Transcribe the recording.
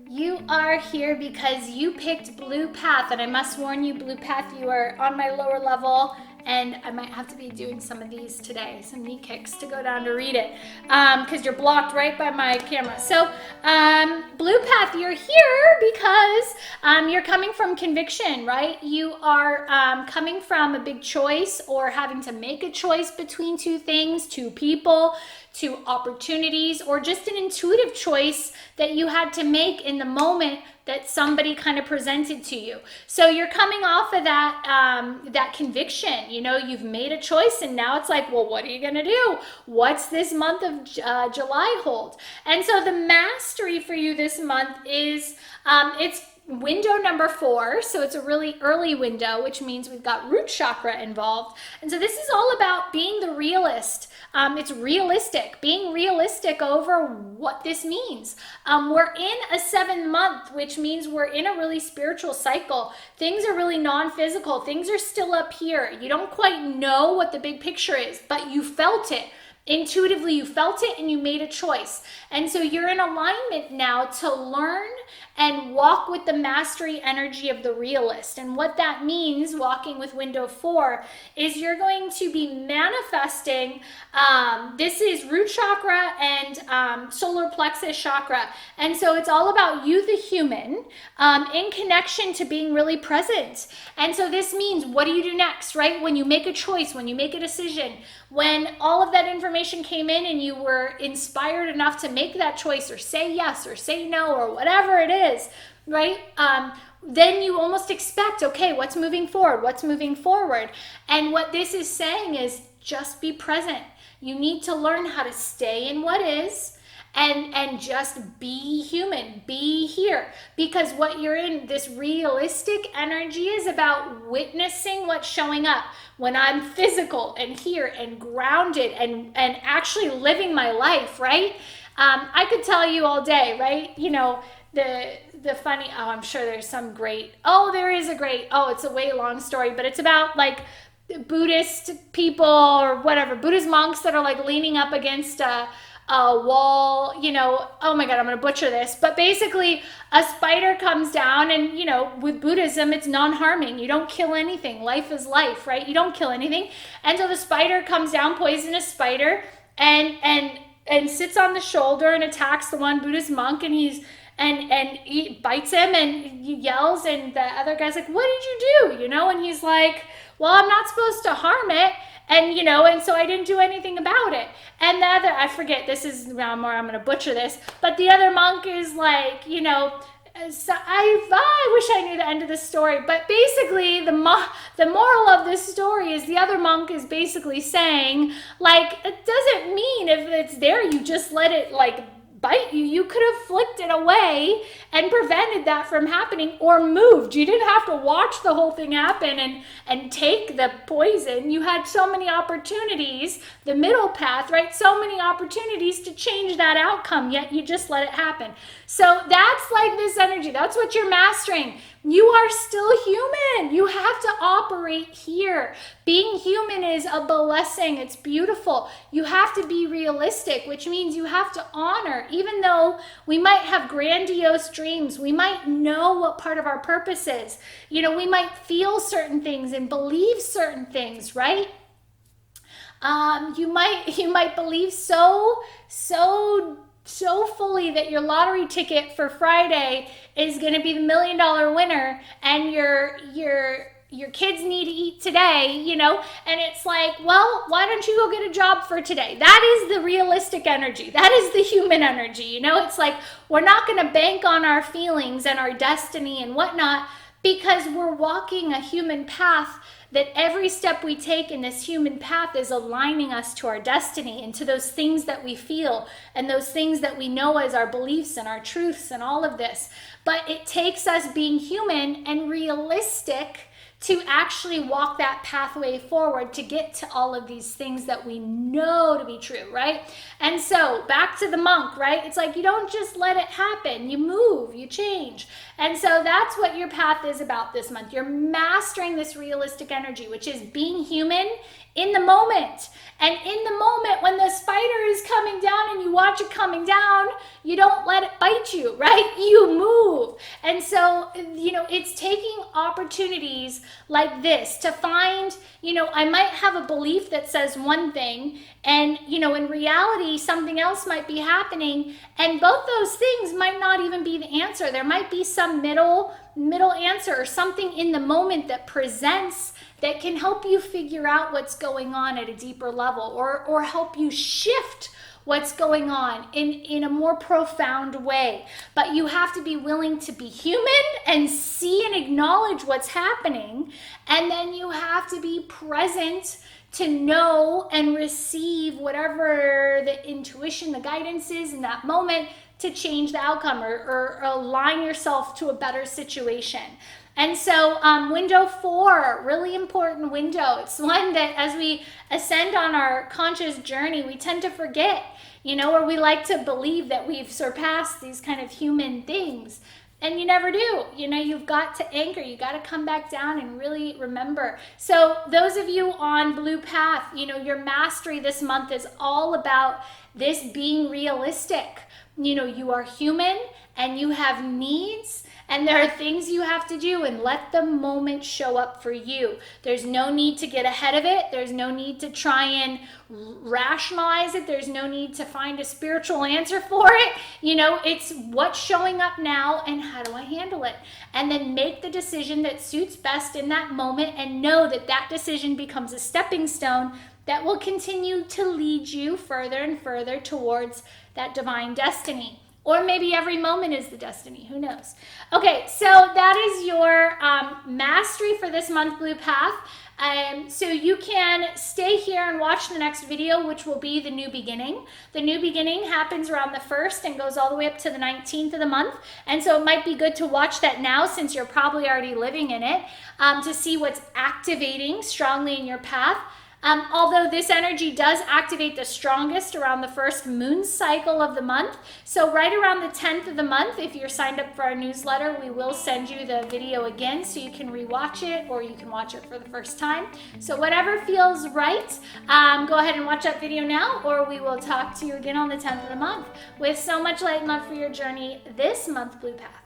You are here because you picked Blue Path, and I must warn you, Blue Path, you are on my lower level, and I might have to be doing some of these today, some knee kicks to go down to read it, because you're blocked right by my camera. So, Blue Path, you're here because you're coming from conviction, right? You are coming from a big choice or having to make a choice between two things, two people, two opportunities, or just an intuitive choice that you had to make in the moment that somebody kind of presented to you. So you're coming off of that that conviction. You know, you've made a choice, and now it's like, well, what are you gonna do? What's this month of July hold? And so the mastery for you this month is it's window number 4, so it's a really early window, which means we've got root chakra involved. And so this is all about being the realist. It's realistic, being realistic over what this means. We're in a 7th month, which means we're in a really spiritual cycle. Things are really non-physical. Things are still up here. You don't quite know what the big picture is, but you felt it. Intuitively, you felt it and you made a choice. And so you're in alignment now to learn and walk with the mastery energy of the realist. And what that means, walking with window 4, is you're going to be manifesting, this is root chakra and solar plexus chakra. And so it's all about you, the human, in connection to being really present. And so this means, what do you do next, right? When you make a choice, when you make a decision, when all of that information came in and you were inspired enough to make that choice or say yes or say no or whatever it is, right? Then you almost expect, okay, what's moving forward? What's moving forward? And what this is saying is just be present. You need to learn how to stay in what is and just be human, be here. Because what you're in, this realistic energy, is about witnessing what's showing up. When I'm physical and here and grounded and actually living my life, right? I could tell you all day, right? You know, the funny, I'm sure there's some great, there is a great, it's a way long story, but it's about like Buddhist people or whatever, Buddhist monks that are like leaning up against a wall, you know, oh my God, I'm going to butcher this, but basically a spider comes down and, you know, with Buddhism, it's non-harming. You don't kill anything. Life is life, right? You don't kill anything. And so the spider comes down, poisonous spider, and sits on the shoulder and attacks the one Buddhist monk, and he bites him and he yells, and the other guy's like, what did you do? You know, and he's like, well, I'm not supposed to harm it. And, you know, and so I didn't do anything about it. And the other, I forget, this is more, I'm going to butcher this, but the other monk is like, you know, so I wish I knew the end of the story, but basically the moral of this story is the other monk is basically saying, like, it doesn't mean if it's there, you just let it, like, bite you. You could have flicked it away and prevented that from happening, or moved. You didn't have to watch the whole thing happen and take the poison. You had so many opportunities, the middle path, right? So many opportunities to change that outcome, yet you just let it happen. So that's like this energy. That's what you're mastering. You are still human. You have to operate here. Being human is a blessing. It's beautiful. You have to be realistic, which means you have to honor, even though we might have grandiose dreams, we might know what part of our purpose is. You know, we might feel certain things and believe certain things, right? You might believe so fully that your lottery ticket for Friday is going to be the $1 million winner, and your kids need to eat today, you know, and it's like, well, why don't you go get a job for today? That is the realistic energy. That is the human energy, you know. It's like, we're not going to bank on our feelings and our destiny and whatnot, because we're walking a human path, that every step we take in this human path is aligning us to our destiny and to those things that we feel and those things that we know as our beliefs and our truths and all of this. But it takes us being human and realistic to actually walk that pathway forward to get to all of these things that we know to be true, right? And so back to the monk, right? It's like you don't just let it happen. You move, you change. And so that's what your path is about this month. You're mastering this realistic energy, which is being human in the moment. And in the moment when the spider is coming down and you watch it coming down, you don't let it bite you, right? You move. And so, it's taking opportunities like this to find, I might have a belief that says one thing and, in reality, something else might be happening. And both those things might not even be the answer. There might be some middle answer or something in the moment that presents that can help you figure out what's going on at a deeper level or help you shift what's going on in a more profound way. But you have to be willing to be human and see and acknowledge what's happening. And then you have to be present to know and receive whatever the intuition, the guidance is in that moment to change the outcome or align yourself to a better situation. And so window 4, really important window. It's one that as we ascend on our conscious journey, we tend to forget, or we like to believe that we've surpassed these kind of human things. And you never do. You've got to anchor. You got to come back down and really remember. So those of you on Blue Path, your mastery this month is all about this being realistic. You are human and you have needs. And there are things you have to do, and let the moment show up for you. There's no need to get ahead of it. There's no need to try and rationalize it. There's no need to find a spiritual answer for it. It's what's showing up now and how do I handle it? And then make the decision that suits best in that moment and know that that decision becomes a stepping stone that will continue to lead you further and further towards that divine destiny. Or maybe every moment is the destiny. Who knows? Okay, so that is your mastery for this month, Blue Path. So you can stay here and watch the next video, which will be the new beginning. The new beginning happens around the 1st and goes all the way up to the 19th of the month. And so it might be good to watch that now since you're probably already living in it to see what's activating strongly in your path. Although this energy does activate the strongest around the first moon cycle of the month. So right around the 10th of the month, if you're signed up for our newsletter, we will send you the video again so you can rewatch it or you can watch it for the first time. So whatever feels right, go ahead and watch that video now, or we will talk to you again on the 10th of the month. With so much light and love for your journey this month, Blue Path.